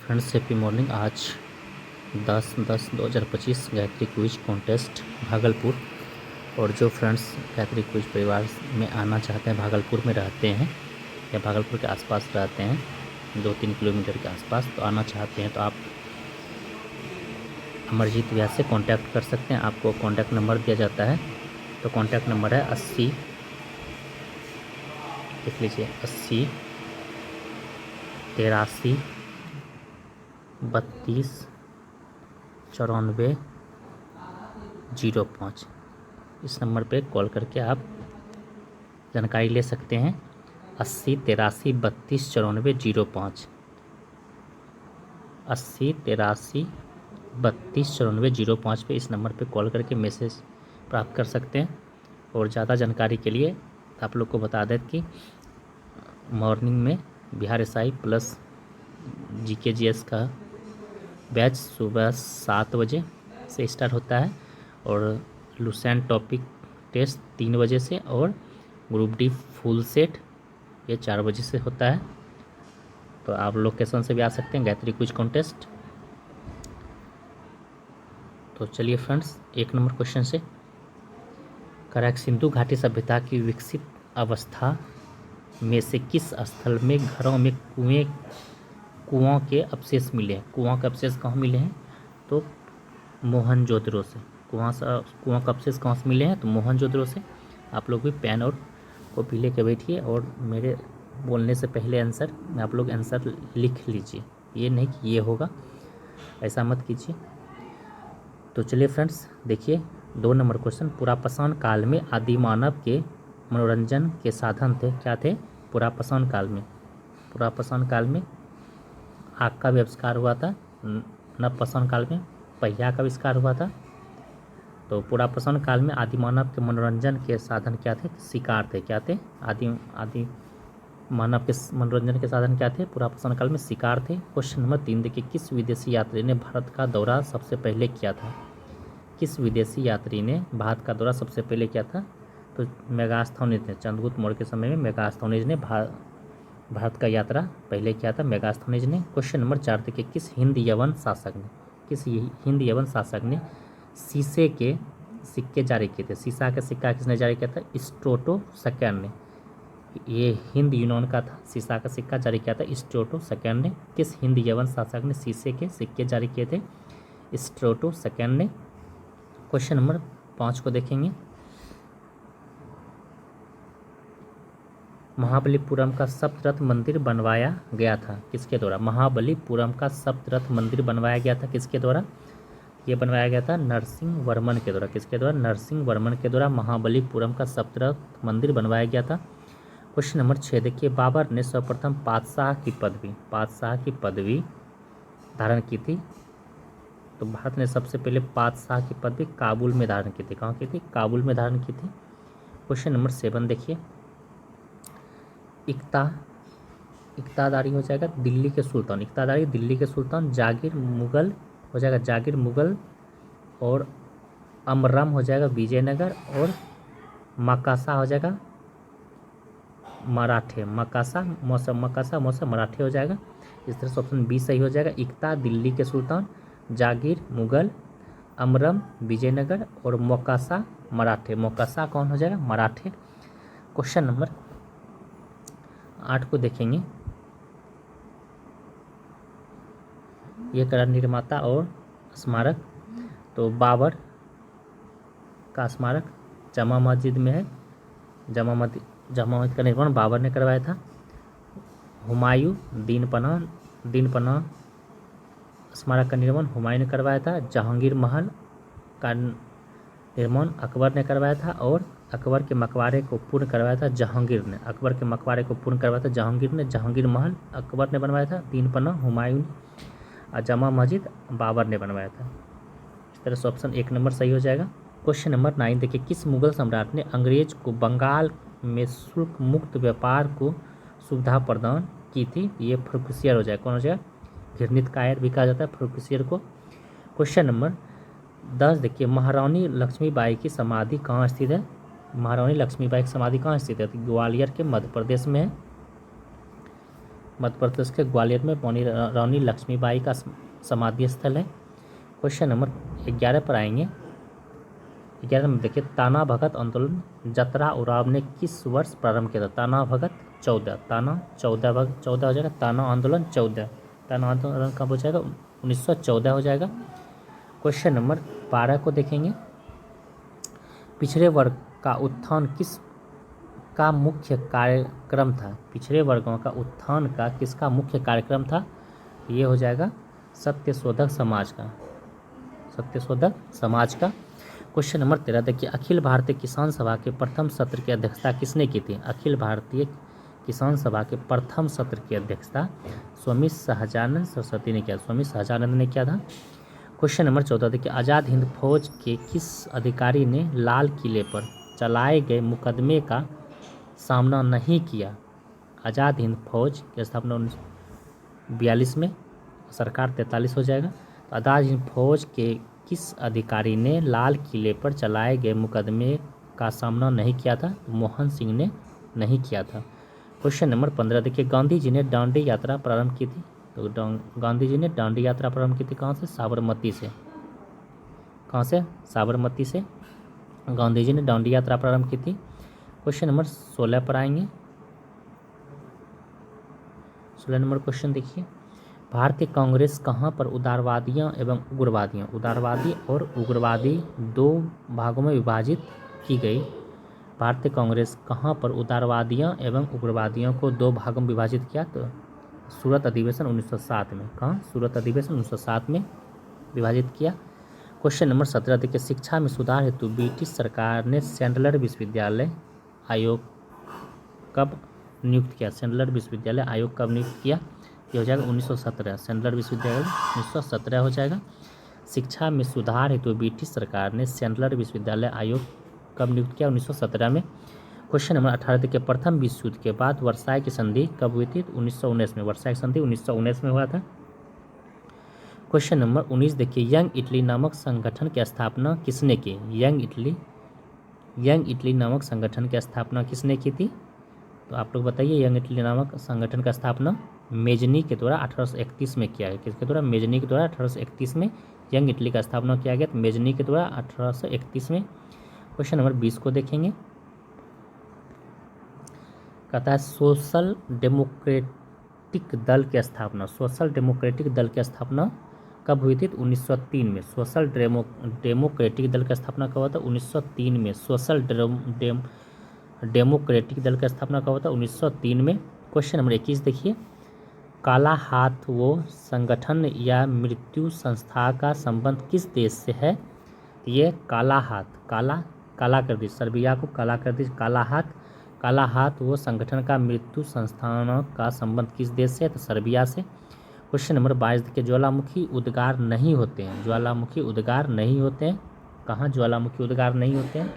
Friends happy morning. आज 10/10/2025 Gayatri quiz contest Bhagalpur. और जो फ्रेंड्स गायत्री क्विज परिवार में आना चाहते हैं, भागलपुर में रहते हैं या भागलपुर के आसपास रहते हैं 2-3 किलोमीटर के आसपास, तो आना चाहते हैं तो आप अमरजीत व्यास से कांटेक्ट कर सकते हैं। आपको कांटेक्ट नंबर दिया जाता है, तो कांटेक्ट नंबर है 80, लिख लीजिए 80 83 32 94 05। इस नंबर पे कॉल करके आप जानकारी ले सकते हैं। 80 83 32 94 05, 80 83 32 94 05 पे इस नंबर पे कॉल करके मैसेज प्राप्त कर सकते हैं। और ज़्यादा जानकारी के लिए आप लोग को बता दें कि मॉर्निंग में Bihar SI plus GK GS का बैच सुबह 7 बजे से स्टार्ट होता है और लुसेंट टॉपिक टेस्ट 3 बजे से और ग्रुप डी फुल सेट ये 4 बजे से होता है। तो आप लोकेशन से भी आ सकते हैं गायत्री क्विज कॉन्टेस्ट। तो चलिए फ्रेंड्स, 1 नंबर क्वेश्चन से करेक्ट। सिंधु घाटी सभ्यता की विकसित अवस्था में से किस स्थल में घरों में कुओं के अवशेष मिले हैं? कुओं के अवशेष कहाँ मिले हैं? तो मोहनजोदड़ो से। कुओं का अवशेष कहाँ से मिले हैं? तो मोहनजोदड़ो से। आप लोग भी पेन और कॉपी लेके बैठिए और मेरे बोलने से पहले आंसर आप लोग आंसर लिख लीजिए। ये नहीं कि ये होगा, ऐसा मत कीजिए। तो चलिए फ्रेंड्स देखिए 2 नंबर क्वेश्चन। पुरापाषाण काल में आदिमानव के मनोरंजन के साधन थे, क्या थे? पुरापाषाण काल में आग का भी आविष्कार हुआ था। नवपाषाण काल में पहिया का आविष्कार हुआ था। तो पुरापाषाण काल में आदिमानव के मनोरंजन के साधन क्या थे? शिकार थे। क्या थे? आदि मानव के मनोरंजन के साधन क्या थे? पुरापाषाण काल में शिकार थे। क्वेश्चन नंबर 3 देखिए, किस विदेशी यात्री ने भारत का दौरा सबसे पहले किया था? किस विदेशी यात्री ने भारत का दौरा सबसे पहले किया था? तो मेगास्थनीज ने। चंद्रगुप्त मौर्य के समय में मेगास्थनीज ने भारत का यात्रा पहले किया था, मेगास्थनीज ने। क्वेश्चन नंबर 4 देखिए, किस हिंद यवन शासक ने शीशे के सिक्के जारी किए थे? शीशा का सिक्का किसने जारी किया था? स्ट्रोटो सेकेंड ने। ये हिंद यूनान का था। शीशा का सिक्का जारी किया था स्ट्रोटो सेकेंड ने। किस हिंद यवन शासक ने शीशे के सिक्के जारी किए थे? स्ट्रोटो सेकेंड ने। क्वेश्चन नंबर 5 को देखेंगे, महाबलीपुरम का सप्तरथ मंदिर बनवाया गया था किसके द्वारा? महाबलीपुरम का सप्तरथ मंदिर बनवाया गया था किसके द्वारा? ये बनवाया गया था नरसिंह वर्मन के द्वारा। किसके द्वारा? नरसिंह वर्मन के द्वारा महाबलीपुरम का सप्तरथ मंदिर बनवाया गया था। क्वेश्चन नंबर 6 देखिए, बाबर ने सर्वप्रथम पातशाह की पदवी धारण की थी। तो भारत ने सबसे पहले पातशाह की पदवी काबुल में धारण की थी। कहाँ की थी? काबुल में धारण की थी। क्वेश्चन नंबर 7 देखिए, इक्तादारी हो जाएगा दिल्ली के सुल्तान। जागीर मुगल हो जाएगा जागीर मुगल, और अमरम हो जाएगा विजयनगर, और मकासा हो जाएगा मराठे। मकासा मराठे हो जाएगा। इस तरह से ऑप्शन बी सही हो जाएगा। इक्ता दिल्ली के सुल्तान, जागीर मुगल, अमरम विजयनगर और मोकासा मराठे। मोकासा कौन हो जाएगा? मराठे। क्वेश्चन नंबर 8 को देखेंगे, ये करा निर्माता और स्मारक। तो बाबर का स्मारक जामा मस्जिद में है। जामा मस्जिद का निर्माण बाबर ने करवाया था। हुमायूं दीन पनाह स्मारक का निर्माण हुमायूं ने करवाया था। जहांगीर महल का निर्माण अकबर ने करवाया था, और अकबर के मकबरे को पूर्ण करवाया था जहांगीर ने। जहांगीर महल अकबर ने बनवाया था, दीन पनाह हुमायूं ने, और जामा मस्जिद बाबर ने बनवाया था। इस तरह से ऑप्शन 1 नंबर सही हो जाएगा। क्वेश्चन नंबर 9 देखिए, किस मुगल सम्राट ने अंग्रेज को बंगाल में शुल्क मुक्त व्यापार को सुविधा प्रदान की थी? ये फर्रुखसियर हो जाएगा। कौन हो जाएगा? घृणित कायर भी कहा जाता है फर्रुखसियर को। क्वेश्चन नंबर 10 देखिए, महारानी लक्ष्मीबाई की समाधि कहाँ स्थित है? ग्वालियर के मध्य प्रदेश में है। मध्य प्रदेश के ग्वालियर में रानी लक्ष्मीबाई का समाधि स्थल है। क्वेश्चन नंबर 11 पर आएंगे। 11 में देखिए, ताना भगत आंदोलन जतरा उराव ने किस वर्ष प्रारंभ किया था? ताना भगत 14, ताना 14 हो जाएगा, ताना आंदोलन 14, ताना आंदोलन कब हो जाएगा? 1914 हो जाएगा। क्वेश्चन नंबर 12 को देखेंगे। पिछड़े वर्ग का उत्थान किस का मुख्य कार्यक्रम था? पिछड़े वर्गों का उत्थान का किसका मुख्य कार्यक्रम था? ये हो जाएगा सत्यशोधक समाज का, सत्यशोधक समाज का। क्वेश्चन नंबर 13 देखिए, अखिल भारतीय किसान सभा के प्रथम सत्र की अध्यक्षता किसने की थी? अखिल भारतीय किसान सभा के प्रथम सत्र की अध्यक्षता स्वामी सहजानंद सरस्वती ने किया, स्वामी सहजानंद ने किया था। क्वेश्चन नंबर 14 देखिए, आज़ाद हिंद फौज के किस अधिकारी ने लाल किले पर चलाए गए मुकदमे का सामना नहीं किया? आज़ाद हिंद फौज की स्थापना 1942 में, सरकार 43 हो जाएगा। तो आज़ाद हिंद फौज के किस अधिकारी ने लाल किले पर चलाए गए मुकदमे का सामना नहीं किया था? मोहन सिंह ने नहीं किया था। क्वेश्चन नंबर 15 देखिए, गांधी जी ने दांडी यात्रा प्रारंभ की थी। तो गांधी जी ने दांडी यात्रा प्रारंभ की थी कहाँ से? साबरमती से। कहाँ से? साबरमती से गांधी जी ने दांडी यात्रा प्रारंभ की थी। क्वेश्चन नंबर 16 पर आएंगे। 16 नंबर क्वेश्चन देखिए, भारतीय कांग्रेस कहाँ पर उदारवादियों एवं उग्रवादियों, उदारवादी और उग्रवादी दो भागों में विभाजित की गई? भारतीय कांग्रेस कहाँ पर उदारवादियों एवं उग्रवादियों को दो भागों में विभाजित किया? तो सूरत अधिवेशन 1907 में। कहाँ? सूरत अधिवेशन 1907 में विभाजित किया। क्वेश्चन नंबर 17 देखिए, शिक्षा में सुधार हेतु ब्रिटिश सरकार ने सैंडलर विश्वविद्यालय आयोग कब नियुक्त किया? सैंडलर विश्वविद्यालय आयोग कब नियुक्त किया? ये हो जाएगा 1917, सैंडलर विश्वविद्यालय 1917 हो जाएगा। शिक्षा में सुधार हेतु ब्रिटिश सरकार ने सैंडलर विश्वविद्यालय आयोग कब नियुक्त किया? 1917 में। क्वेश्चन नंबर 18 देखिए, प्रथम विश्व युद्ध के बाद वर्साई की संधि कब हुई थी? 1919 में, वर्साई की संधि 1919 में हुआ था। क्वेश्चन नंबर 19 देखिए, यंग इटली नामक संगठन की स्थापना किसने की? यंग इटली नामक संगठन की स्थापना किसने की थी? तो आप लोग बताइए, यंग इटली नामक संगठन का स्थापना मेजनी के द्वारा 1831 में किया है। किसके द्वारा? मेजनी के द्वारा 1831 में यंग इटली का स्थापना किया गया, तो मेजनी के द्वारा 1831 में। क्वेश्चन नंबर 20 को देखेंगे। कहता है, सोशल डेमोक्रेटिक दल की स्थापना, सोशल डेमोक्रेटिक दल की स्थापना कब हुई थी? 1903 में। सोशल डेमोक्रेटिक दल की स्थापना कब हुआ था? 1903 में। सोशल डेमोक्रेटिक दल की स्थापना कब हुआ था? 1903 में। क्वेश्चन नंबर 21 देखिए, काला हाथ वो संगठन या मृत्यु संस्था का संबंध किस देश से है? ये काला हाथ, काला कर दीजिए, सर्बिया को काला कर दीजिए, काला हाथ वो संगठन का मृत्यु संस्थान का संबंध किस देश से है? तो सर्बिया से। क्वेश्चन नंबर 22 देखिए, ज्वालामुखी उद्गार नहीं होते हैं, ज्वालामुखी उद्गार नहीं होते हैं, कहाँ ज्वालामुखी उद्गार नहीं होते हैं?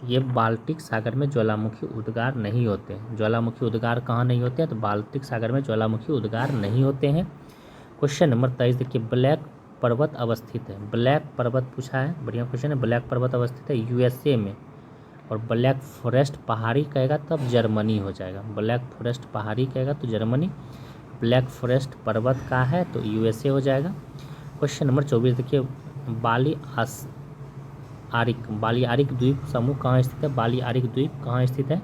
ये बाल्टिक सागर में ज्वालामुखी उद्गार नहीं होते हैं। ज्वालामुखी उद्गार कहाँ नहीं होते हैं? तो बाल्टिक सागर में ज्वालामुखी उद्गार नहीं होते हैं। क्वेश्चन नंबर 23 देखिए, ब्लैक पर्वत अवस्थित है, ब्लैक पर्वत पूछा है, बढ़िया क्वेश्चन है। ब्लैक पर्वत अवस्थित है यूएसए में, और ब्लैक फॉरेस्ट पहाड़ी कहेगा तब जर्मनी हो जाएगा। ब्लैक फॉरेस्ट पहाड़ी कहेगा तो जर्मनी, ब्लैक फॉरेस्ट पर्वत का है तो यूएसए हो जाएगा। क्वेश्चन नंबर 24 देखिए, बालियारिक द्वीप समूह कहाँ स्थित है? बालियारिक द्वीप कहाँ स्थित है?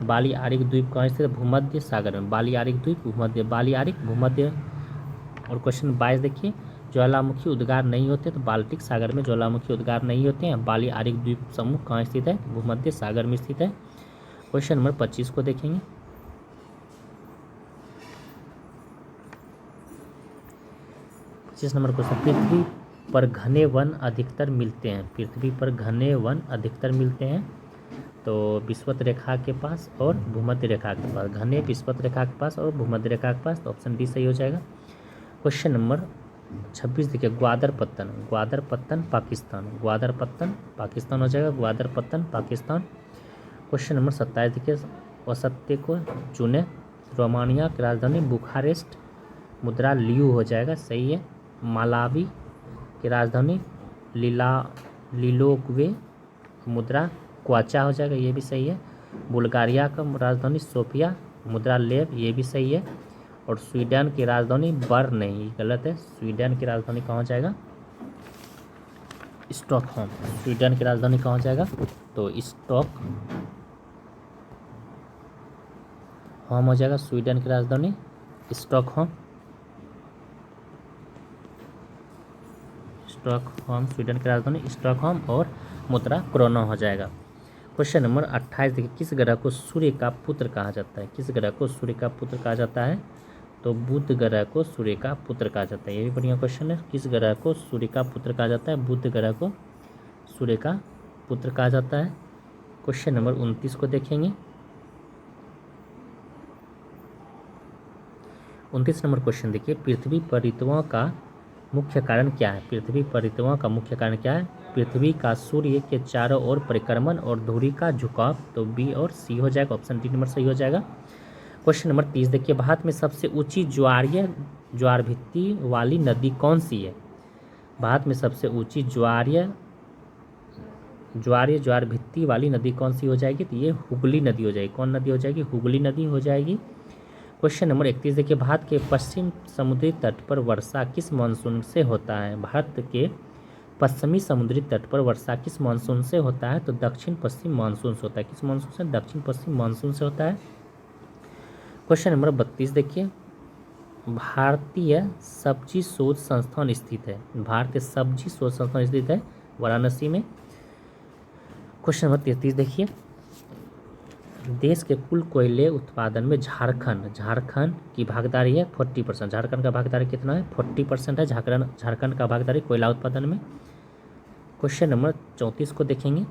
बालियारिक द्वीप कहाँ स्थित है? भूमध्य सागर में। बालियारिक द्वीप भूमध्य। और क्वेश्चन 22 देखिए, ज्वालामुखी उद्गार नहीं होते तो बाल्टिक सागर में ज्वालामुखी उद्गार नहीं होते हैं। बालियारिक द्वीप समूह कहाँ स्थित है? भूमध्य सागर में स्थित है। क्वेश्चन नंबर 25 को देखेंगे। 25 नंबर क्वेश्चन, पृथ्वी पर घने वन अधिकतर मिलते हैं, पृथ्वी पर घने वन अधिकतर मिलते हैं तो विषुवत रेखा के पास और भूमध्य रेखा के पास, घने विषुवत रेखा के पास और भूमध्य रेखा के पास, तो ऑप्शन डी सही हो जाएगा। क्वेश्चन नंबर 26 देखिए, ग्वादर पत्तन पाकिस्तान हो जाएगा, ग्वादर पत्तन पाकिस्तान। क्वेश्चन नंबर 27 देखिए, औसत्य को चुने, रोमानिया की राजधानी बुखारेस्ट, मुद्रा लियू हो जाएगा, सही है। मालावी की राजधानी लिलोक्वे, मुद्रा क्वाचा हो जाएगा, ये भी सही है। बुल्गारिया का राजधानी सोफिया, मुद्रा लेब, ये भी सही है। और स्वीडन की राजधानी बर्न नहीं, गलत है। स्वीडन की राजधानी कहाँ हो जाएगा? स्टॉकहोम। स्वीडन की राजधानी कहाँ हो जाएगा? तो स्टॉकहोम हो जाएगा स्वीडन की राजधानी, स्टॉकहोम। स्टॉकहोम स्वीडन की राजधानी स्टॉकहोम, और मुद्रा क्रोना हो जाएगा। क्वेश्चन नंबर 28 देखिए, किस ग्रह को सूर्य का पुत्र कहा जाता है? किस ग्रह को सूर्य का पुत्र कहा जाता है? तो बुध ग्रह को सूर्य का पुत्र कहा जाता है। ये भी बढ़िया क्वेश्चन है। किस ग्रह को सूर्य का पुत्र कहा जाता है? बुध ग्रह को सूर्य का पुत्र कहा जाता है। क्वेश्चन नंबर 29 को देखेंगे। 29 नंबर क्वेश्चन देखिए, पृथ्वी पर ऋतुओं का मुख्य कारण क्या है? पृथ्वी पर ऋतुओं का मुख्य कारण क्या है? पृथ्वी का सूर्य के चारों ओर परिक्रमण और धुरी का झुकाव। तो बी और सी हो जाएगा, ऑप्शन डी नंबर सही हो जाएगा। क्वेश्चन नंबर 30 देखिए, भारत में सबसे ऊंची ज्वार भित्ति वाली नदी कौन सी है? भारत में सबसे ऊंची ज्वार भित्ति वाली नदी कौन सी हो जाएगी? तो ये हुगली नदी हो जाएगी। कौन नदी हो जाएगी? हुगली नदी हो जाएगी। क्वेश्चन नंबर 31 देखिए, भारत के पश्चिम समुद्री तट पर वर्षा किस मानसून से होता है? भारत के पश्चिमी समुद्री तट पर वर्षा किस मानसून से होता है? तो दक्षिण पश्चिम मानसून से होता है। किस मानसून से? दक्षिण पश्चिम मानसून से होता है। क्वेश्चन नंबर 32 देखिए, भारतीय सब्जी शोध संस्थान स्थित है। भारतीय सब्जी शोध संस्थान स्थित है वाराणसी में। क्वेश्चन नंबर 33 देखिए, देश के कुल कोयले उत्पादन में झारखंड की भागीदारी है 40%। झारखंड का भागीदारी कितना है? 40% है झारखंड का भागीदारी कोयला उत्पादन में। क्वेश्चन नंबर 34 को देखेंगे।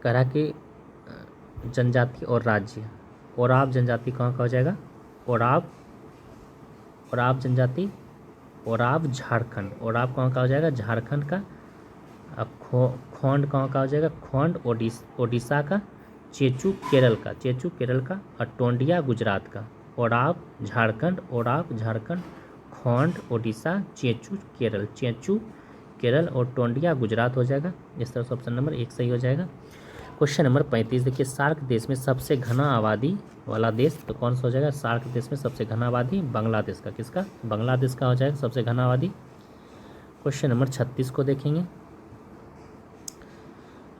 कह रहा कि जनजाति और राज्य, ओराव जनजाति कहाँ का हो जाएगा? ओराव जनजाति, ओराव झारखंड। ओराव कहाँ का हो जाएगा? झारखंड का। खोंड कहाँ का हो जाएगा? खोंड ओडिशा का। चेचू केरल का। और टोंडिया गुजरात का। ओराव झारखंड, खोंड ओडिशा, चेचू केरल और टोंडिया गुजरात हो जाएगा। इस तरह से ऑप्शन नंबर 1 सही हो जाएगा। क्वेश्चन नंबर 35 देखिए, सार्क देश में सबसे घना आबादी वाला देश तो कौन सा हो जाएगा? सार्क देश में सबसे घना आबादी बांग्लादेश का। किसका? बांग्लादेश का हो जाएगा सबसे घना आबादी। क्वेश्चन नंबर 36 को देखेंगे।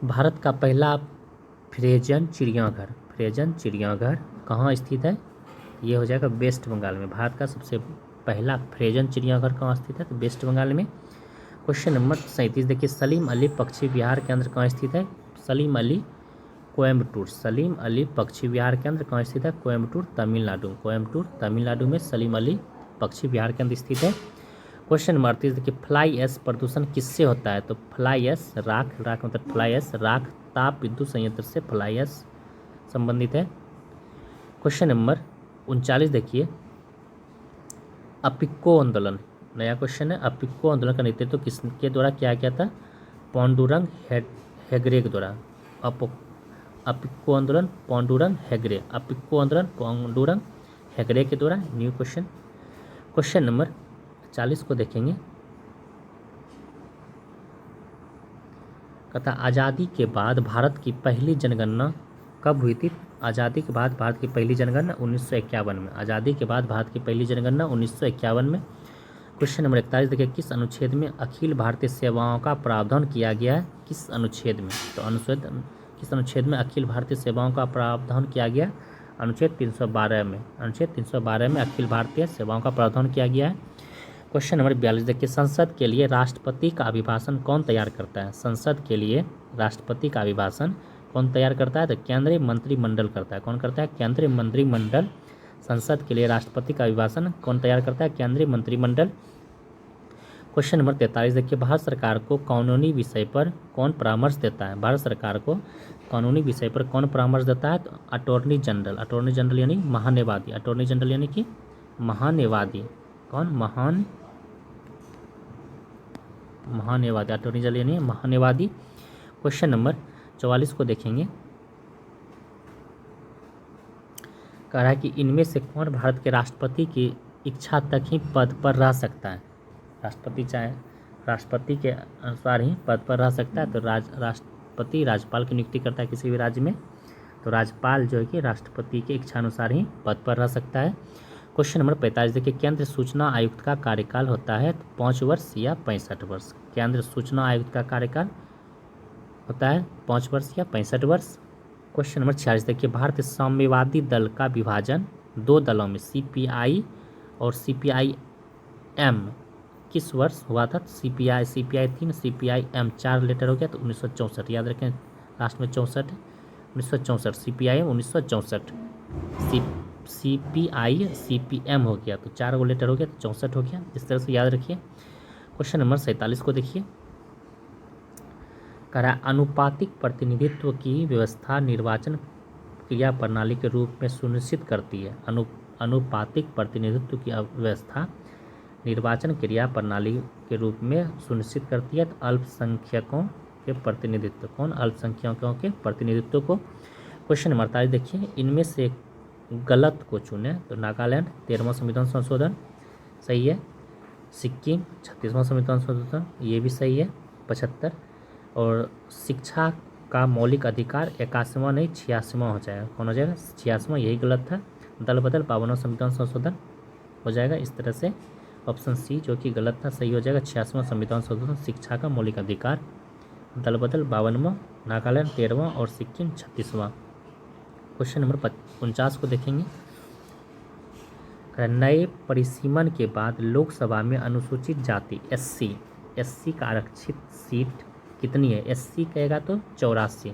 भारत का पहला फ्रेजन चिड़ियाघर कहाँ स्थित है? ये हो जाएगा वेस्ट बंगाल में। भारत का सबसे पहला फ्रेजन चिड़ियाघर कहाँ स्थित है? तो वेस्ट बंगाल में। क्वेश्चन नंबर 37 देखिए, सलीम अली पक्षी विहार केंद्र कहाँ स्थित है? सलीम अली पक्षी विहार केंद्र कहाँ स्थित है? कोयम्बटूर तमिलनाडु में सलीम अली पक्षी विहार केंद्र स्थित है। क्वेश्चन नंबर 38 देखिए, फ्लाई ऐश प्रदूषण किससे होता है? तो फ्लाई ऐश राख मतलब फ्लाई ऐश राख ताप विद्युत संयंत्र से फ्लाई ऐश संबंधित है। क्वेश्चन नंबर 39 देखिए, अपिक्को आंदोलन, नया क्वेश्चन है। अपिक्को आंदोलन का नेतृत्व किसके द्वारा किया गया था? पांडुरंग हेगड़े के द्वारा। अपिक्को आंदोलन पांडुरंग हेगड़े के द्वारा। New question. क्वेश्चन नंबर 40 को देखेंगे। कहता आज़ादी के बाद भारत की पहली जनगणना कब हुई थी? आज़ादी के बाद भारत की पहली जनगणना 1951 में। आज़ादी के बाद भारत की पहली जनगणना 1951 में। क्वेश्चन नंबर 41 देखिए, किस अनुच्छेद में अखिल भारतीय सेवाओं का प्रावधान किया गया है? किस अनुच्छेद में? तो किस अनुच्छेद में अखिल भारतीय सेवाओं का प्रावधान किया गया? अनुच्छेद 312 में। अनुच्छेद 312 में अखिल भारतीय सेवाओं का प्रावधान किया गया है। क्वेश्चन नंबर 42 देखिए, संसद के लिए राष्ट्रपति का अभिभाषण कौन तैयार करता है? संसद के लिए राष्ट्रपति का अभिभाषण कौन तैयार करता है? तो केंद्रीय मंत्रिमंडल करता है। कौन करता है? केंद्रीय मंत्रिमंडल। संसद के लिए राष्ट्रपति का अभिभाषण कौन तैयार करता है? केंद्रीय मंत्रिमंडल। क्वेश्चन नंबर 43 देखिए, भारत सरकार को कानूनी विषय पर कौन परामर्श देता है? भारत सरकार को कानूनी विषय पर कौन परामर्श देता है? तो अटॉर्नी जनरल यानी महान्यायवादी। अटॉर्नी जनरल यानी कि महान्यायवादी। कौन? महान्यायवादी। अटॉर्नी जनरल यानी महान्यायवादी। क्वेश्चन नंबर 44 को देखेंगे। कह रहा है कि इनमें से कौन भारत के राष्ट्रपति की इच्छा तक ही पद पर रह सकता है? राष्ट्रपति चाहे राष्ट्रपति के अनुसार ही पद पर रह सकता है। तो राष्ट्रपति राज्यपाल की नियुक्ति करता है किसी भी राज्य में। तो राज्यपाल जो है कि राष्ट्रपति के इच्छानुसार ही पद पर रह सकता है। क्वेश्चन नंबर 45 देखिए, केंद्र सूचना आयुक्त का कार्यकाल होता है 5 वर्ष या 65 वर्ष। केंद्र सूचना आयुक्त का कार्यकाल होता है 5 वर्ष या 65 वर्ष। क्वेश्चन नंबर 46 देखिए, भारतीय साम्यवादी दल का विभाजन 2 दलों में CPI और CPI-M किस वर्ष हुआ था? CPI 3, CPI-M 4 लेटर हो गया तो 1964, याद रखें लास्ट में 64 है, 1964 CPI 1964, CPI CPM हो गया तो 4 लेटर हो गया तो 64 हो गया। इस तरह से याद रखिए। क्वेश्चन नंबर 47 को देखिए, करा अनुपातिक प्रतिनिधित्व की व्यवस्था निर्वाचन क्रिया प्रणाली के रूप में सुनिश्चित करती है। अनुपातिक प्रतिनिधित्व की व्यवस्था निर्वाचन क्रिया प्रणाली के रूप में सुनिश्चित करती है। तो अल्पसंख्यकों के प्रतिनिधित्व, कौन? अल्पसंख्यकों के प्रतिनिधित्व को। क्वेश्चन नंबर 48 देखिए, इनमें से गलत को चुने। तो नागालैंड 13वां संविधान संशोधन सही है, सिक्किम 36वां संविधान संशोधन ये भी सही है 75, और शिक्षा का मौलिक अधिकार 81वां नहीं 86वां हो जाएगा। कौन हो जाएगा? 86वां, यही गलत था। दल बदल 52वां संविधान संशोधन हो जाएगा। इस तरह से ऑप्शन सी जो कि गलत था सही हो जाएगा, 86वां संविधान संशोधन, शिक्षा का मौलिक अधिकार। दल बदल 52वां, नागालैंड 13वां और सिक्किम 36वां। क्वेश्चन नंबर 49 को देखेंगे, नए परिसीमन के बाद लोकसभा में अनुसूचित जाति SC का आरक्षित सीट कितनी है? SC कहेगा तो 84,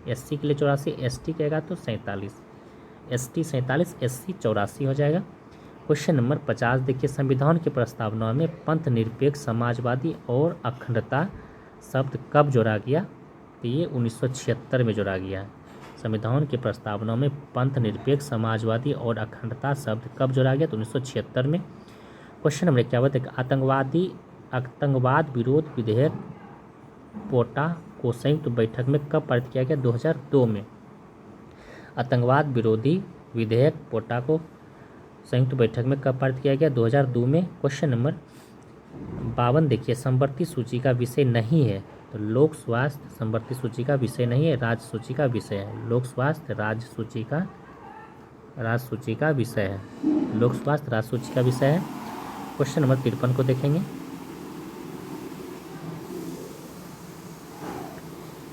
SC के लिए 84, ST कहेगा तो 47, ST 47, SC 84 हो जाएगा। क्वेश्चन नंबर 50 देखिए, संविधान की प्रस्तावना में पंथ निरपेक्ष, समाजवादी और अखंडता शब्द कब जोड़ा गया? तो ये 1976 में जोड़ा गया है। संविधान की प्रस्तावना में पंथ निरपेक्ष, समाजवादी और अखंडता शब्द कब जोड़ा गया? तो 1976 में। क्वेश्चन नंबर 51, आतंकवाद विरोध विधेयक पोटा को संयुक्त बैठक में कब पारित किया गया? 2002 में। आतंकवाद विरोधी विधेयक पोटा को संयुक्त बैठक में कब पारित किया गया? 2002 में। क्वेश्चन नंबर 52 देखिए, समवर्ती सूची का विषय नहीं है। तो लोक स्वास्थ्य समवर्ती सूची का विषय नहीं है, राज्य सूची का विषय है। लोक स्वास्थ्य राज्य सूची का विषय है। लोक स्वास्थ्य राज्य सूची का विषय है। क्वेश्चन नंबर 53 को देखेंगे,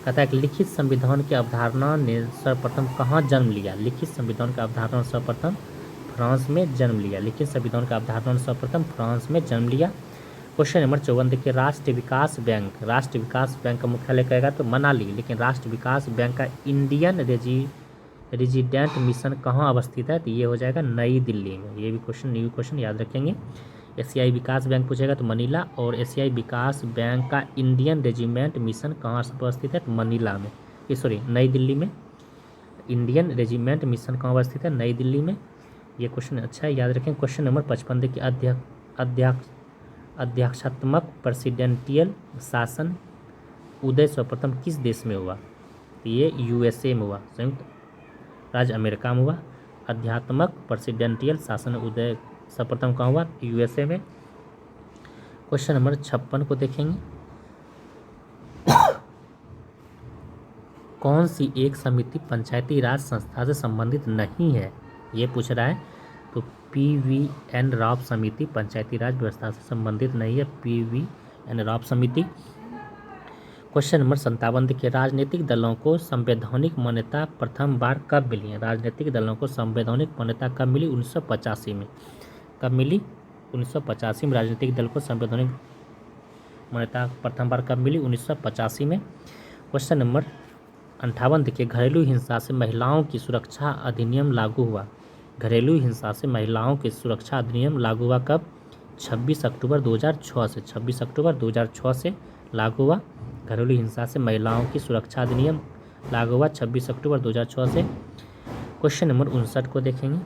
कहता है कि लिखित संविधान की अवधारणा ने सर्वप्रथम कहाँ जन्म लिया? लिखित संविधान का अवधारणा सर्वप्रथम फ्रांस में जन्म लिया। लिखित संविधान का अवधारणा सर्वप्रथम फ्रांस में जन्म लिया। क्वेश्चन नंबर 54 देखिए, राष्ट्रीय विकास बैंक का मुख्यालय कहेगा तो मनाली, लेकिन राष्ट्रीय विकास बैंक का इंडियन रेजिडेंट मिशन कहाँ अवस्थित है? तो ये हो जाएगा नई दिल्ली में। ये भी न्यू क्वेश्चन याद रखेंगे। एशियाई विकास बैंक पूछेगा तो मनीला, और एशियाई विकास बैंक का इंडियन रेजिमेंट मिशन कहाँ अवस्थित है? तो मनीला में, नई दिल्ली में। इंडियन रेजिमेंट मिशन कहाँ अवस्थित है? नई दिल्ली में। ये क्वेश्चन अच्छा है, याद रखें। क्वेश्चन नंबर 55 देखिए, अध्यक्षात्मक प्रेसिडेंटियल शासन उदय सर्वप्रथम किस देश में हुआ? तो ये USA में हुआ, संयुक्त राज्य अमेरिका में हुआ। अध्यात्मक प्रेसिडेंटियल शासन उदय सर्वप्रथम कहाँ हुआ? USA में। क्वेश्चन नंबर 56 को देखेंगे, कौन सी एक समिति पंचायती राज संस्था से संबंधित नहीं है? ये पूछ रहा है। तो PVN राव समिति पंचायती राज व्यवस्था से संबंधित नहीं है, PVN राव समिति। क्वेश्चन नंबर 57 देखिए, राजनीतिक दलों को संवैधानिक मान्यता प्रथम बार कब मिली है? राजनीतिक दलों को संवैधानिक मान्यता कब मिली? 1985 में। कब मिली? 1985 में राजनीतिक दल को संवैधानिक मान्यता प्रथम बार कब मिली? 1985 में। क्वेश्चन नंबर 58 देखिए, घरेलू हिंसा से महिलाओं की सुरक्षा अधिनियम लागू हुआ। घरेलू हिंसा से महिलाओं की सुरक्षा अधिनियम लागू हुआ कब? 26 अक्टूबर 2006 से। 26 अक्टूबर 2006 से लागू हुआ। घरेलू हिंसा से महिलाओं की सुरक्षा अधिनियम लागू हुआ 26 अक्टूबर 2006 से। क्वेश्चन नंबर 59 को देखेंगे,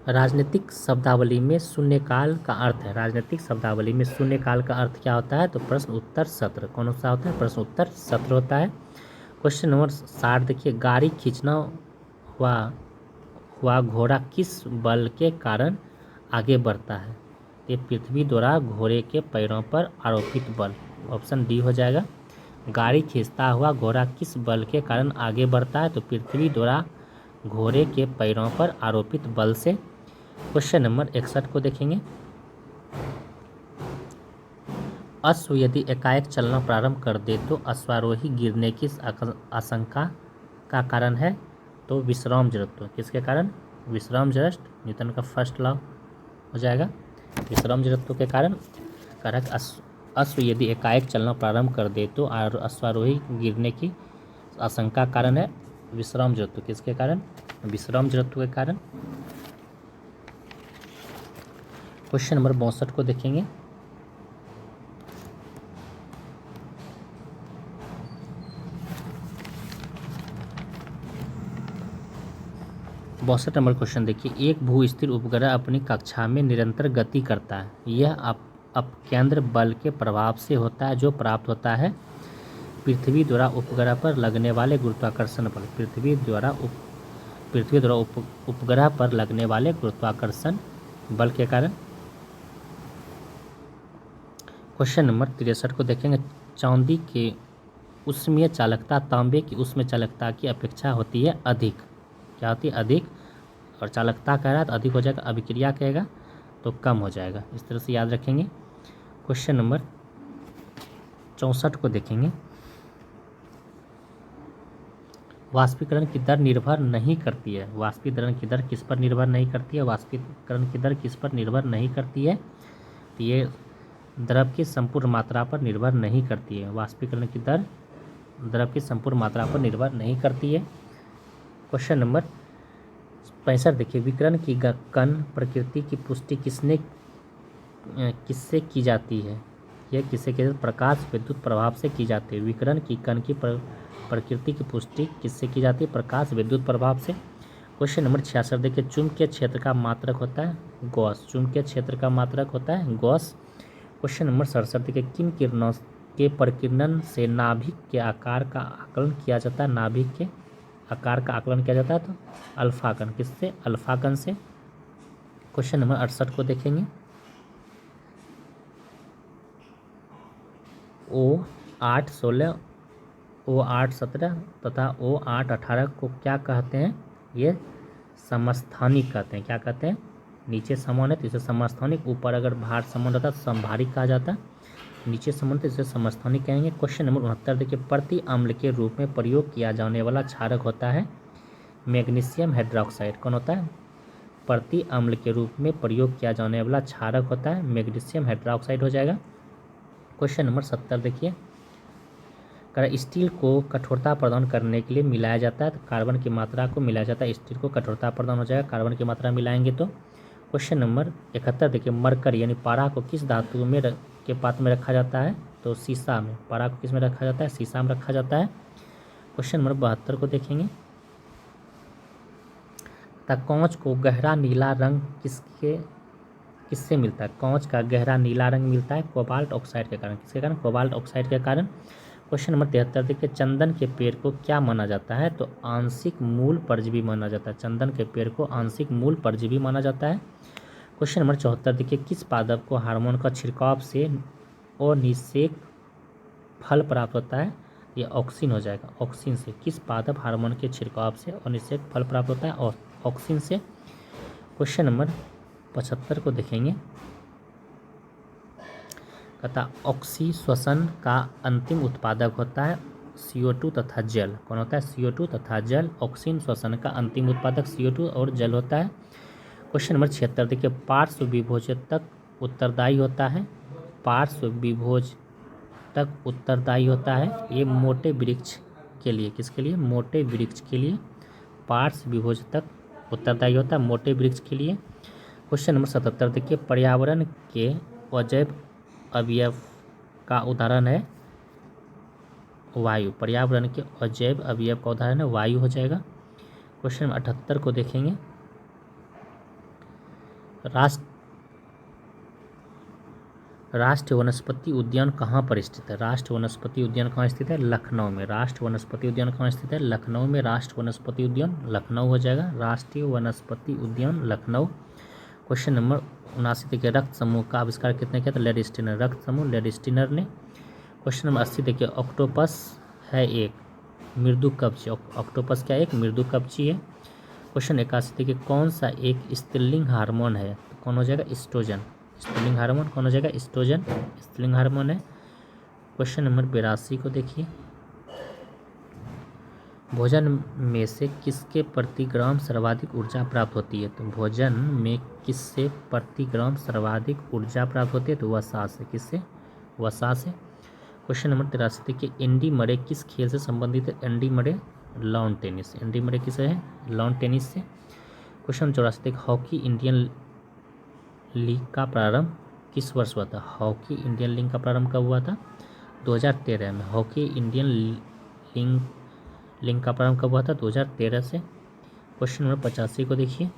राजनीतिक शब्दावली में शून्यकाल का अर्थ है। राजनीतिक शब्दावली में शून्यकाल का अर्थ क्या होता है? तो प्रश्न उत्तर सत्र। कौन सा होता है? प्रश्न उत्तर सत्र होता है। क्वेश्चन नंबर 60 देखिए, गाड़ी खींचना हुआ घोड़ा किस बल के कारण आगे बढ़ता है? ये पृथ्वी द्वारा घोड़े के पैरों पर आरोपित बल। ऑप्शन डी हो जाएगा। गाड़ी खींचता हुआ घोड़ा किस बल के कारण आगे बढ़ता है? तो पृथ्वी द्वारा घोड़े के पैरों पर आरोपित बल से। क्वेश्चन नंबर 61 को देखेंगे। अश्व यदि एकाएक चलना प्रारंभ कर दे तो अश्वारोही गिरने की आशंका का कारण है? तो विश्राम जड़त्व। किसके कारण? विश्राम जड़त्व, न्यूटन का फर्स्ट लॉ हो जाएगा। विश्राम जड़त्व के कारण कारक अश्व यदि एकाएक चलना प्रारंभ कर दे तो अश्वारोही गिरने की आशंका कारण है विश्राम जड़त्व। किसके कारण? विश्राम जड़त्व के कारण। क्वेश्चन नंबर 62 को देखेंगे। बासठ नंबर क्वेश्चन देखिए। एक भू स्थिर उपग्रह अपनी कक्षा में निरंतर गति करता है। यह अपकेंद्र बल के प्रभाव से होता है जो प्राप्त होता है पृथ्वी द्वारा उपग्रह पर लगने वाले गुरुत्वाकर्षण बल। पृथ्वी द्वारा उपग्रह पर लगने वाले गुरुत्वाकर्षण बल के कारण। क्वेश्चन नंबर 63 को देखेंगे। चांदी के ऊष्मीय चालकता तांबे की ऊष्मीय चालकता की अपेक्षा होती है अधिक। क्या होती है? अधिक। और चालकता कह रहा है तो अधिक हो जाएगा, अभिक्रिया कहेगा तो कम हो जाएगा। इस तरह से याद रखेंगे। क्वेश्चन नंबर 64 को देखेंगे। वाष्पीकरण की दर निर्भर नहीं करती है। वाष्पीकरण की दर किस पर निर्भर नहीं करती है? वाष्पीकरण की दर किस पर निर्भर नहीं करती है? तो ये द्रव की संपूर्ण मात्रा पर निर्भर नहीं करती है। वाष्पीकरण की दर द्रव की संपूर्ण मात्रा पर निर्भर नहीं करती है। क्वेश्चन नंबर 65 देखिए। विकिरण की कण प्रकृति की पुष्टि किससे की जाती है? यह किससे की जाती है? प्रकाश विद्युत प्रभाव से की जाती है। विकिरण की कण की प्रकृति की पुष्टि किससे की जाती है? प्रकाश विद्युत प्रभाव से। क्वेश्चन नंबर 66 देखिए। चुंबकीय क्षेत्र का मात्रक होता है गॉस। चुंबकीय क्षेत्र का मात्रक होता है गॉस। क्वेश्चन नंबर 67 देखिए। किन किरणों के प्रकीर्णन से नाभिक के आकार का आकलन किया जाता है? नाभिक के आकार का आकलन किया जाता है तो अल्फा कण। किससे? अल्फा कण से। क्वेश्चन नंबर 68 को देखेंगे। O8-16, O8-17 तथा O8-18 को क्या कहते हैं? ये समस्थानिक कहते हैं। क्या कहते हैं? नीचे समान है तो इसे समस्थानिक, ऊपर अगर भार समान रहता है तो समभारिक कहा जाता है। नीचे समान तो इसे समस्थानिक कहेंगे। क्वेश्चन नंबर 69 देखिए। प्रति अम्ल के रूप में प्रयोग किया जाने वाला क्षारक होता है मैग्नीशियम हाइड्रोक्साइड। कौन होता है? प्रति अम्ल के रूप में प्रयोग किया जाने वाला क्षारक होता है मैग्नीशियम हाइड्रोक्साइड हो जाएगा। क्वेश्चन नंबर 70 देखिए। स्टील को कठोरता प्रदान करने के लिए मिलाया जाता है तो कार्बन की मात्रा को मिलाया जाता है। स्टील को कठोरता प्रदान हो जाएगा कार्बन की मात्रा मिलाएंगे तो। क्वेश्चन नंबर 71 देखिए। मरकरी यानी पारा को किस धातु में के पात्र में रखा जाता है? तो शीशा में। पारा को किस में रखा जाता है? शीशा में रखा जाता है। क्वेश्चन नंबर 72 को देखेंगे। कांच को गहरा नीला रंग किससे मिलता है? कांच का गहरा नीला रंग मिलता है कोबाल्ट ऑक्साइड के कारण। किसके कारण? कोबाल्ट ऑक्साइड के कारण। क्वेश्चन नंबर 73 देखिए। चंदन के पेड़ को क्या माना जाता है? तो आंशिक मूल परजीवी माना जाता है। चंदन के पेड़ को आंशिक मूल परजीवी माना जाता है। क्वेश्चन नंबर 74 देखिए। किस पादप को हार्मोन का छिड़काव से अनिषेक फल प्राप्त होता है? ये ऑक्सिन हो जाएगा। ऑक्सिन से। किस पादप हार्मोन के छिड़काव से अनिषेक फल प्राप्त होता है? और ऑक्सिन से। क्वेश्चन नंबर 75 को देखेंगे। कहता ऑक्सी श्वसन का अंतिम उत्पादक होता है CO2 तथा जल। कौन होता है? CO2 तथा जल। ऑक्सीजन श्वसन का अंतिम उत्पादक CO2 और जल होता है। क्वेश्चन नंबर 76 देखिए। पार्श्व विभोजक उत्तरदायी होता है। पार्श्व विभोजक उत्तरदायी होता है ये मोटे वृक्ष के लिए। किसके लिए? मोटे वृक्ष के लिए पार्श्व विभोजक उत्तरदायी होता है मोटे वृक्ष के लिए। क्वेश्चन नंबर 77 देखिए। पर्यावरण के अजैव अवयव का उदाहरण है वायु। पर्यावरण के अजैव अवयव का उदाहरण है वायु हो जाएगा। क्वेश्चन नंबर 78 को देखेंगे। राष्ट्रीय वनस्पति उद्यान कहाँ पर स्थित है? राष्ट्रीय वनस्पति उद्यान कहाँ स्थित है? लखनऊ में। राष्ट्रीय वनस्पति उद्यान कहाँ स्थित है? लखनऊ में। राष्ट्रीय वनस्पति उद्यान लखनऊ हो जाएगा। राष्ट्रीय वनस्पति उद्यान लखनऊ। क्वेश्चन नंबर 79 देखिए। रक्त समूह का आविष्कार किसने किया था? Landsteiner. रक्त समूह लेड स्टीनर ने। क्वेश्चन नंबर 80 देखिए, ऑक्टोपस है एक मृदु कवची। ऑक्टोपस क्या एक मृदु कवची है। क्वेश्चन 81 देखिए, कौन सा एक स्त्रीलिंग हार्मोन है, तो कौन हो जाएगा एस्ट्रोजन। स्त्रीलिंग हार्मोन कौन हो जाएगा एस्ट्रोजन, स्त्रीलिंग हार्मोन है। क्वेश्चन नंबर 82 को देखिए, भोजन में से किसके प्रति ग्राम सर्वाधिक ऊर्जा प्राप्त होती है, तो भोजन में किससे प्रति ग्राम सर्वाधिक ऊर्जा प्राप्त होती है, तो वसा से। किससे, वसा से। क्वेश्चन नंबर 83 देखिए, एंडी मरे किस खेल से संबंधित है, Andy Murray lawn tennis. Andy Murray किस है, लॉन टेनिस से। क्वेश्चन नंबर 84 देखिए, हॉकी इंडियन लीग का प्रारंभ किस वर्ष हुआ था, हॉकी इंडियन लीग का प्रारंभ कब हुआ था, 2013 में। हॉकी इंडियन लीग का प्रारंभ कब हुआ था, 2013 से। क्वेश्चन नंबर 85 को देखिए,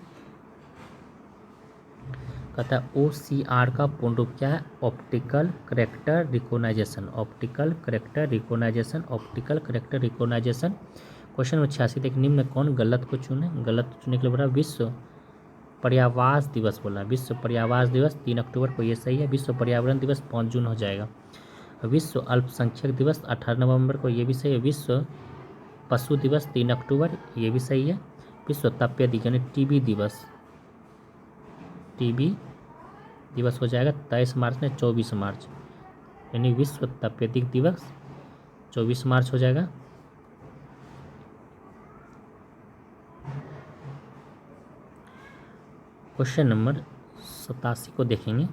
कहता है OCR का पूर्ण रूप क्या है, optical character recognition. Optical character recognition, optical character recognition. Question number 86 देखिए, निम्न में कौन गलत को चुने, गलत चुनने के लिए बोला विश्व पर्यावास दिवस बोला। विश्व पर्यावास दिवस 3 अक्टूबर को, ये सही है। विश्व पर्यावरण दिवस 5 जून हो जाएगा। विश्व अल्पसंख्यक दिवस 18 नवंबर को, ये भी सही है। विश्व पशु दिवस 3 अक्टूबर, ये भी सही है। विश्व तपेदिक यानी टीबी दिवस, टीबी दिवस हो जाएगा 23 मार्च में, 24 मार्च, यानी विश्व तपेदिक दिवस 24 मार्च हो जाएगा। क्वेश्चन नंबर 87 को देखेंगे, कह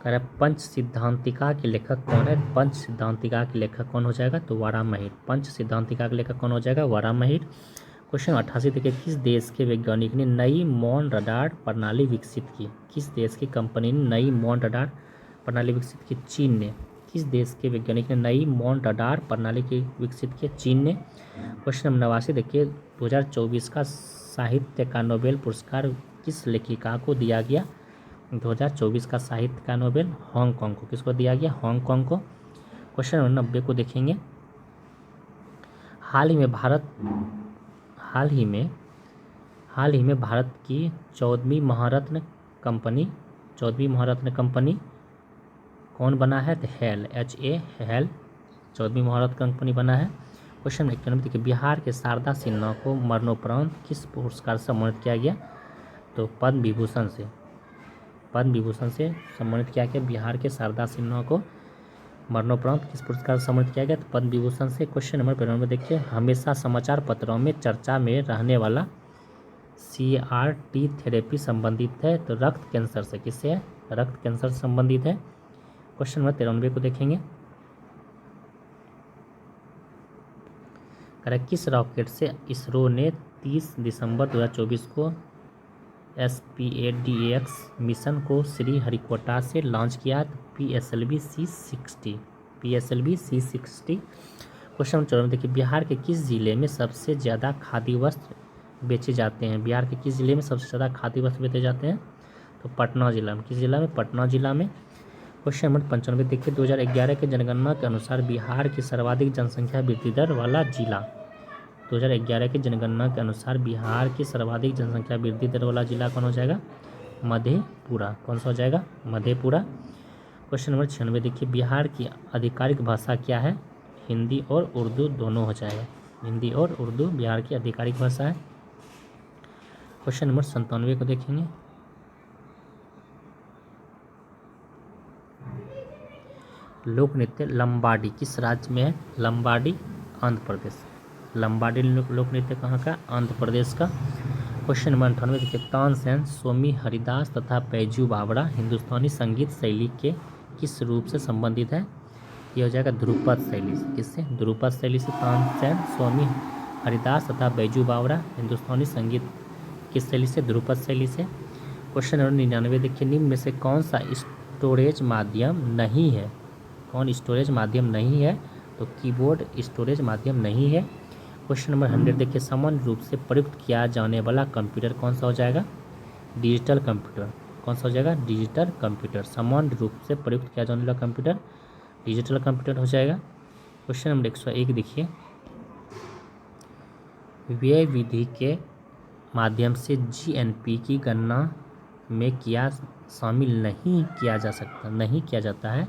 रहा है पंच सिद्धांतिका के लेखक कौन है। पंच सिद्धांतिका के लेखक कौन हो जाएगा, तो वारामहिर। पंच सिद्धांतिका के लेखक कौन हो जाएगा, वारामहिर। क्वेश्चन 88 देखिए, किस देश के वैज्ञानिक ने नई मॉन रडार प्रणाली विकसित की। किस देश की कंपनी ने नई मॉन रडार प्रणाली विकसित की, चीन ने। किस देश के वैज्ञानिक ने नई मॉन रडार प्रणाली की विकसित की, चीन ने। क्वेश्चन नंबर 89 देखिए, 2024 का साहित्य का नोबेल पुरस्कार किस लेखिका को दिया गया, 2024 का साहित्य का नोबेल हांगकांग को। किसको दिया गया, हांगकांग को। क्वेश्चन नंबर 90 को देखेंगे, हाल ही में भारत की 14वीं महारत्न कंपनी कौन बना है, तो हेल, हेल 14वीं महारत्न कंपनी बना है। क्वेश्चन 91 देखिए, बिहार के शारदा सिन्हा को मरणोपरांत किस पुरस्कार से सम्मानित किया गया, तो पद्म विभूषण से। पद्म विभूषण से सम्मानित किया गया बिहार के शारदा सिन्हा को। मरणोपरांत किस पुरस्कार से सम्मानित किया गया, तो पद्म विभूषण से। क्वेश्चन नंबर 95 देखिए, हमेशा समाचार पत्रों में चर्चा में रहने वाला CRT थेरेपी संबंधित है, तो रक्त कैंसर से। किससे है, रक्त कैंसर से संबंधित है। क्वेश्चन नंबर 93 को देखेंगे, करेक्ट, किस रॉकेट से इसरो ने 30 दिसंबर 2024 को SPADX मिशन को श्रीहरिकोटा से लॉन्च किया, तो PSLV C60। क्वेश्चन नंबर 94 देखिए, बिहार के किस जिले में सबसे ज़्यादा खादी वस्त्र बेचे जाते हैं। बिहार के किस जिले में सबसे ज़्यादा खादी वस्त्र बेचे जाते हैं, तो पटना जिला में। किस जिला में, पटना जिला में। क्वेश्चन नंबर 95 देखिए, 2011 के जनगणना के अनुसार बिहार की सर्वाधिक जनसंख्या वृद्धि दर वाला जिला। 2011 की जनगणना के अनुसार बिहार की सर्वाधिक जनसंख्या वृद्धि दर वाला जिला कौन हो जाएगा, मधेपुरा। कौन सा हो जाएगा, मधेपुरा। क्वेश्चन नंबर 96 देखिए, बिहार की आधिकारिक भाषा क्या है, हिंदी और उर्दू दोनों हो जाएगा। हिंदी और उर्दू बिहार की आधिकारिक भाषा है। क्वेश्चन नंबर 97 को देखेंगे, लोक नृत्य लंबाडी किस राज्य में है, लंबाडी आंध्र प्रदेश। लंबाडी लोक नृत्य कहाँ का, आंध्र प्रदेश का। क्वेश्चन नंबर 98 देखिए, तानसेन, स्वामी हरिदास तथा बैजू बावड़ा हिंदुस्तानी संगीत शैली के किस रूप से संबंधित है, ये हो जाएगा ध्रुपद शैली से। किससे, ध्रुपद शैली से। तानसेन, स्वामी हरिदास तथा बैजू बावड़ा हिंदुस्तानी संगीत किस शैली से, ध्रुपद शैली से। क्वेश्चन नंबर 99 देखिए, निम्न में से कौन सा स्टोरेज माध्यम नहीं है, कौन स्टोरेज माध्यम नहीं है, तो कीबोर्ड स्टोरेज माध्यम नहीं है। क्वेश्चन नंबर 100 देखिए, सामान्य रूप से प्रयुक्त किया जाने वाला कंप्यूटर कौन सा हो जाएगा, डिजिटल कंप्यूटर। कौन सा हो जाएगा, डिजिटल कंप्यूटर। सामान्य रूप से प्रयुक्त किया जाने वाला कंप्यूटर डिजिटल कंप्यूटर हो जाएगा। क्वेश्चन नंबर 101 देखिए, व्यय विधि के माध्यम से GNP की गणना में शामिल नहीं किया जा सकता, नहीं किया जाता है,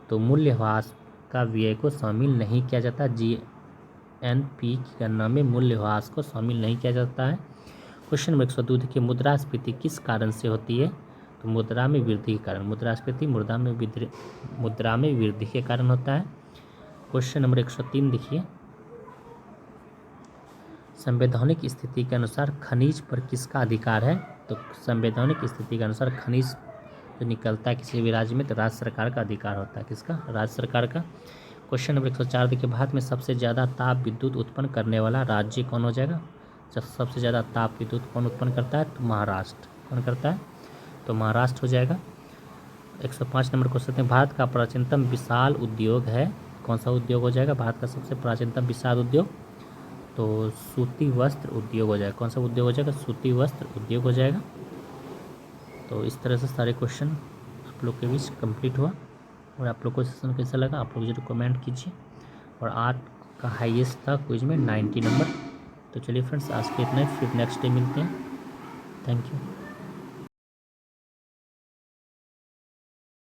तो मूल्यह्रास का व्यय को शामिल नहीं किया जाता। जीएनपी की गणना में मूल्यह्रास को शामिल नहीं किया जाता है। क्वेश्चन नंबर 102 देखिए, मुद्रास्फीति किस कारण से होती है? तो मुद्रा में वृद्धि के कारण। मुद्रास्फीति मुद्रा में वृद्धि के कारण होता है। क्वेश्चन नंबर 103 देखिए, संवैधानिक स्थिति के अनुसार खनिज पर किसका अधिकार है? तो संवैधानिक स्थिति के अनुसार खनिज जो निकलता है किसी भी राज्य में तो राज्य सरकार का अधिकार होता है। किसका? राज्य सरकार का। क्वेश्चन नंबर 104 देखिए, भारत में सबसे ज़्यादा ताप विद्युत उत्पन्न करने वाला राज्य कौन हो जाएगा? जब सबसे ज़्यादा ताप विद्युत कौन उत्पन्न करता है? तो महाराष्ट्र। कौन करता है? तो महाराष्ट्र हो जाएगा। 105 नंबर क्वेश्चन है, भारत का प्राचीनतम विशाल उद्योग है? कौन सा उद्योग हो जाएगा भारत का सबसे प्राचीनतम विशाल उद्योग? तो सूती वस्त्र उद्योग हो जाएगा। कौन सा उद्योग हो जाएगा? सूती वस्त्र उद्योग हो जाएगा। तो इस तरह से सारे क्वेश्चन आप लोग के बीच कंप्लीट हुआ। और आप लोग को सेशन कैसा लगा आप लोग जरूर कमेंट कीजिए। और आज का हाईएस्ट था क्विज में 90 नंबर। तो चलिए फ्रेंड्स, आज के इतना ही, फिर नेक्स्ट डे मिलते हैं। Thank you.